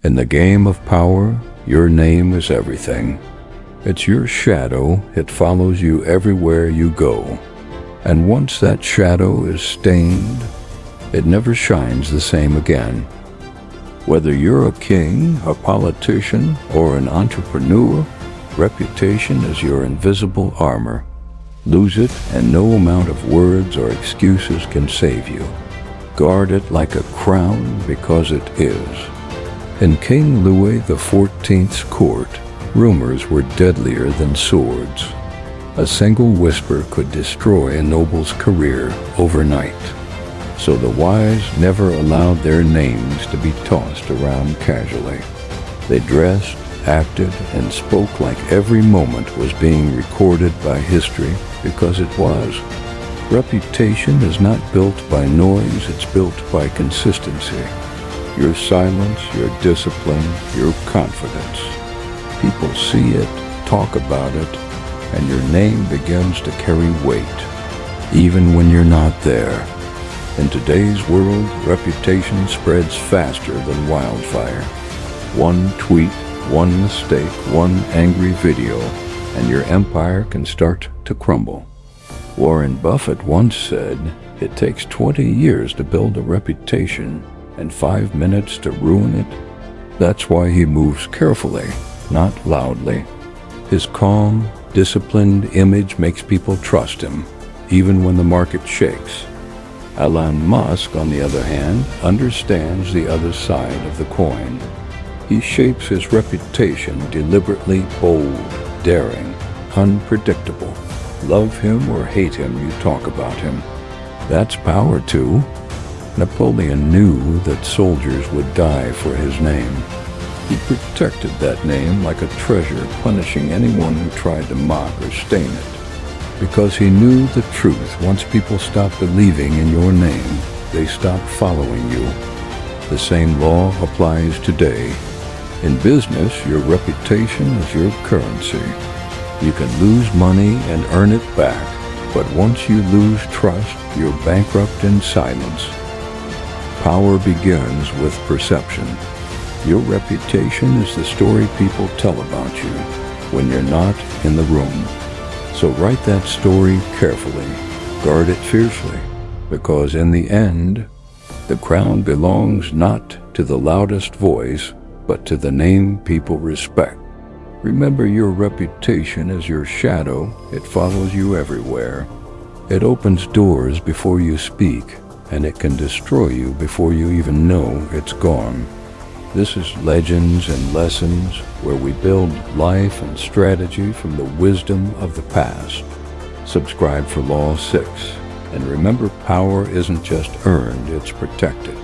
In the game of power, your name is everything. It's your shadow. It follows you everywhere you go. And once that shadow is stained, it never shines the same again. Whether you're a king, a politician, or an entrepreneur, reputation is your invisible armor. Lose it, and no amount of words or excuses can save you. Guard it like a crown, because it is. In King Louis XIV's court, rumors were deadlier than swords. A single whisper could destroy a noble's career overnight. So the wise never allowed their names to be tossed around casually. They dressed, acted, and spoke like every moment was being recorded by history, because it was. Reputation is not built by noise, it's built by consistency. Your silence, your discipline, your confidence. People see it, talk about it, and your name begins to carry weight, even when you're not there. In today's world, reputation spreads faster than wildfire. One tweet, one mistake, one angry video, and your empire can start to crumble. Warren Buffett once said, "It takes 20 years to build a reputation and 5 minutes to ruin it." That's why he moves carefully, not loudly. His calm, disciplined image makes people trust him, even when the market shakes. Elon Musk, on the other hand, understands the other side of the coin. He shapes his reputation deliberately bold, daring, unpredictable. Love him or hate him, you talk about him. That's power too. Napoleon knew that soldiers would die for his name. He protected that name like a treasure, punishing anyone who tried to mock or stain it. Because he knew the truth. Once people stop believing in your name, they stop following you. The same law applies today. In business, your reputation is your currency. You can lose money and earn it back, but once you lose trust, you're bankrupt in silence. Power begins with perception. Your reputation is the story people tell about you when you're not in the room. So write that story carefully, guard it fiercely, because in the end, the crown belongs not to the loudest voice, but to the name people respect. Remember, your reputation is your shadow. It follows you everywhere. It opens doors before you speak, and it can destroy you before you even know it's gone. This is Legends and Lessons, where we build life and strategy from the wisdom of the past. Subscribe for Law 6. And remember, power isn't just earned, it's protected.